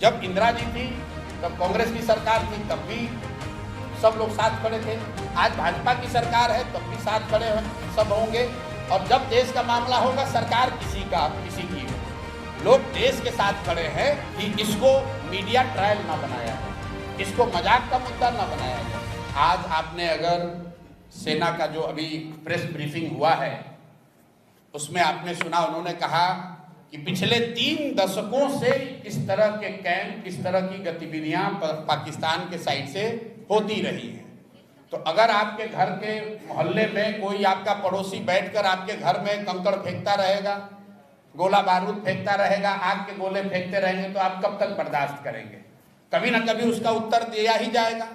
जब इंदिरा जी थी तब कांग्रेस की सरकार थी, तब भी सब लोग साथ खड़े थे। आज भाजपा की सरकार है तब भी साथ खड़े सब होंगे। और जब देश का मामला होगा सरकार किसी की हो, लोग देश के साथ खड़े हैं कि इसको मीडिया ट्रायल ना बनाया जाए, इसको मजाक का मुद्दा ना बनाया जाए। आज आपने अगर सेना का जो अभी प्रेस ब्रीफिंग हुआ है उसमें आपने सुना, उन्होंने कहा कि पिछले 3 दशकों से इस तरह के कैंप, इस तरह की गतिविधियां पाकिस्तान के साइड से होती रही हैं। तो अगर आपके घर के मोहल्ले में कोई आपका पड़ोसी बैठकर आपके घर में कंकड़ फेंकता रहेगा, गोला बारूद फेंकता रहेगा, आग के गोले फेंकते रहेंगे, तो आप कब तक बर्दाश्त करेंगे? कभी ना कभी उसका उत्तर दिया ही जाएगा।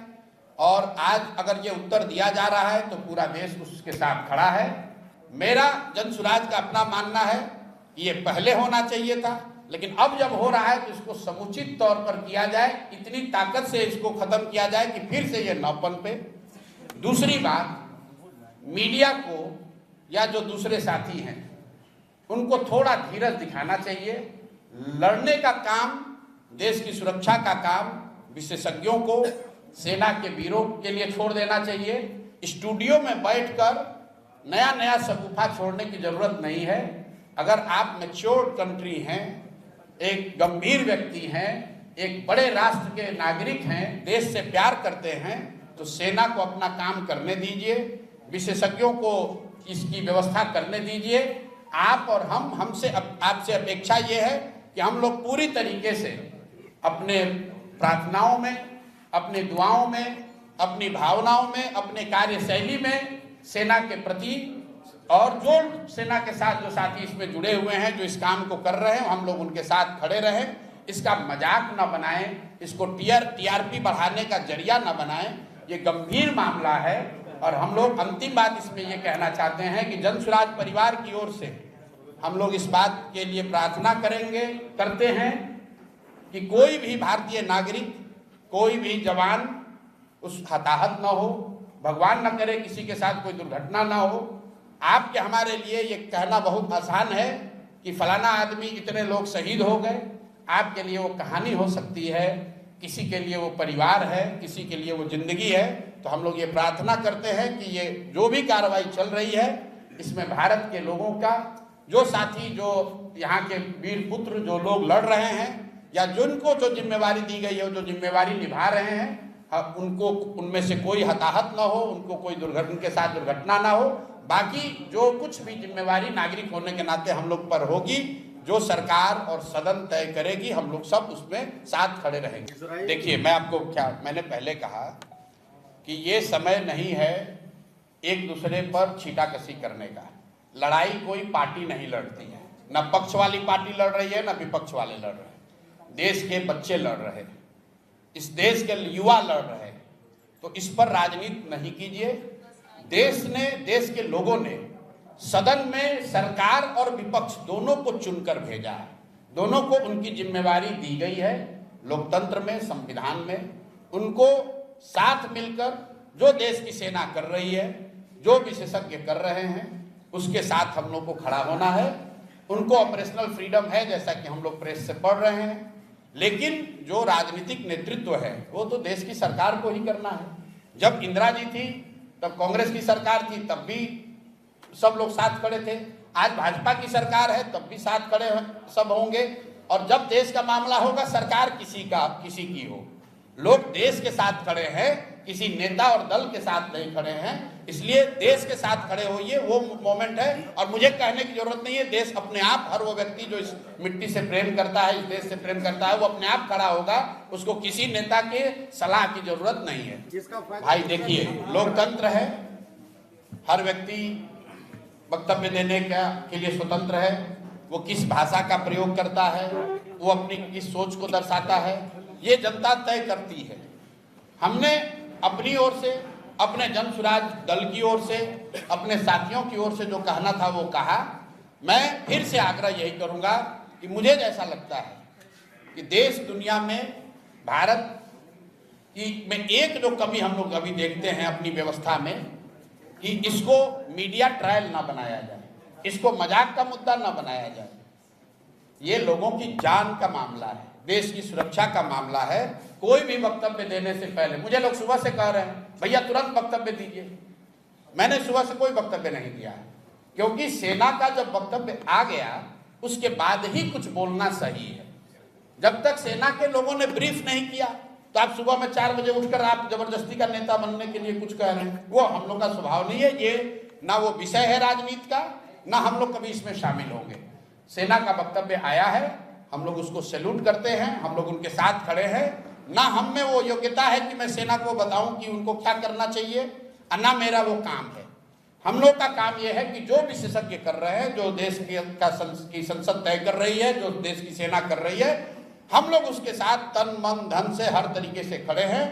और आज अगर ये उत्तर दिया जा रहा है तो पूरा देश उसके साथ खड़ा है। मेरा जनसुराज का अपना मानना है कि ये पहले होना चाहिए था, लेकिन अब जब हो रहा है तो इसको समुचित तौर पर किया जाए, इतनी ताकत से इसको खत्म किया जाए कि फिर से ये न पनपे। दूसरी बात, मीडिया को या जो दूसरे साथी हैं उनको थोड़ा धीरज दिखाना चाहिए। लड़ने का काम, देश की सुरक्षा का काम विशेषज्ञों को, सेना के वीरों के लिए छोड़ देना चाहिए। स्टूडियो में बैठकर नया नया शगुफा छोड़ने की जरूरत नहीं है। अगर आप मैच्योर्ड कंट्री हैं, एक गंभीर व्यक्ति हैं, एक बड़े राष्ट्र के नागरिक हैं, देश से प्यार करते हैं, तो सेना को अपना काम करने दीजिए, विशेषज्ञों को इसकी व्यवस्था करने दीजिए। आप और हमसे आपसे अपेक्षा ये है कि हम लोग पूरी तरीके से अपने प्रार्थनाओं में, अपने दुआओं में, अपनी भावनाओं में, अपने कार्यशैली में सेना के प्रति और जो सेना के साथ जो साथी इसमें जुड़े हुए हैं, जो इस काम को कर रहे हैं, हम लोग उनके साथ खड़े रहें। इसका मजाक न बनाएं, इसको टीआरपी बढ़ाने का जरिया न बनाएं। ये गंभीर मामला है। और हम लोग अंतिम बात इसमें ये कहना चाहते हैं कि जनसुराज परिवार की ओर से हम लोग इस बात के लिए प्रार्थना करते हैं कि कोई भी भारतीय नागरिक, कोई भी जवान उस हताहत न हो, भगवान न करे किसी के साथ कोई दुर्घटना न हो। आपके हमारे लिए ये कहना बहुत आसान है कि फलाना आदमी, इतने लोग शहीद हो गए। आपके लिए वो कहानी हो सकती है, किसी के लिए वो परिवार है, किसी के लिए वो जिंदगी है। तो हम लोग ये प्रार्थना करते हैं कि ये जो भी कार्रवाई चल रही है इसमें भारत के लोगों का, जो साथी, जो यहाँ के वीर पुत्र जो लोग लड़ रहे हैं या जिनको जो जिम्मेवारी दी गई है, जो जिम्मेवारी निभा रहे हैं, उनको, उनमें से कोई हताहत ना हो, उनको कोई उनके साथ दुर्घटना ना हो। बाकी जो कुछ भी जिम्मेवारी नागरिक होने के नाते हम लोग पर होगी, जो सरकार और सदन तय करेगी, हम लोग सब उसमें साथ खड़े रहेंगे। देखिए, मैं आपको मैंने पहले कहा कि ये समय नहीं है एक दूसरे पर छीटाकशी करने का। लड़ाई कोई पार्टी नहीं लड़ती है, न पक्ष वाली पार्टी लड़ रही है, न विपक्ष वाले लड़ रहे हैं। देश के बच्चे लड़ रहे हैं, इस देश के युवा लड़ रहे हैं। तो इस पर राजनीति नहीं कीजिए। देश के लोगों ने सदन में सरकार और विपक्ष दोनों को चुनकर भेजा है, दोनों को उनकी जिम्मेवारी दी गई है। लोकतंत्र में, संविधान में उनको साथ मिलकर जो देश की सेना कर रही है, जो विशेषज्ञ कर रहे हैं, उसके साथ हम लोग को खड़ा होना है। उनको ऑपरेशनल फ्रीडम है, जैसा कि हम लोग प्रेस से पढ़ रहे हैं, लेकिन जो राजनीतिक नेतृत्व है वो तो देश की सरकार को ही करना है। जब इंदिरा जी थी तब कांग्रेस की सरकार थी, तब भी सब लोग साथ खड़े थे। आज भाजपा की सरकार है तब भी साथ खड़े सब होंगे। और जब देश का मामला होगा सरकार किसी की हो, लोग देश के साथ खड़े हैं, किसी नेता और दल के साथ नहीं खड़े हैं। इसलिए देश के साथ खड़े होइए, वो मोमेंट है। और मुझे कहने की जरूरत नहीं है, देश अपने आप, हर वो व्यक्ति जो इस मिट्टी से प्रेम करता है, इस देश से प्रेम करता है, वो अपने आप खड़ा होगा। उसको किसी नेता के सलाह की जरूरत नहीं है। भाई देखिए, लोकतंत्र है, हर व्यक्ति वक्तव्य देने के लिए स्वतंत्र है। वो किस भाषा का प्रयोग करता है, वो अपनी किस सोच को दर्शाता है, ये जनता तय करती है। हमने अपनी ओर से, अपने जनसुराज दल की ओर से, अपने साथियों की ओर से जो कहना था वो कहा। मैं फिर से आग्रह यही करूंगा कि मुझे जैसा लगता है कि देश दुनिया में भारत में एक जो कमी हम लोग अभी देखते हैं अपनी व्यवस्था में, कि इसको मीडिया ट्रायल ना बनाया जाए, इसको मजाक का मुद्दा ना बनाया जाए। ये लोगों की जान का मामला है, देश की सुरक्षा का मामला है, कोई भी वक्तव्य देने से पहले, मुझे लोग सुबह से कह रहे हैं भैया तुरंत वक्तव्य दीजिए, मैंने सुबह से कोई वक्तव्य नहीं दिया है, क्योंकि सेना का जब वक्तव्य आ गया उसके बाद ही कुछ बोलना सही है। जब तक सेना के लोगों ने ब्रीफ नहीं किया तो आप सुबह में 4 बजे उठकर आप जबरदस्ती का नेता बनने के लिए कुछ कह रहे हैं, वो हम लोग का स्वभाव नहीं है। ये ना वो विषय है राजनीति का, ना हम लोग कभी इसमें शामिल होंगे। सेना का वक्तव्य आया है, हम लोग उसको सैल्यूट करते हैं, हम लोग उनके साथ खड़े हैं। ना हम में वो योग्यता है कि मैं सेना को बताऊं कि उनको क्या करना चाहिए, और ना मेरा वो काम है। हम लोग का काम ये है कि जो विशेषज्ञ कर रहे हैं, जो देश की संसद तय कर रही है, जो देश की सेना कर रही है, हम लोग उसके साथ तन मन धन से हर तरीके से खड़े हैं।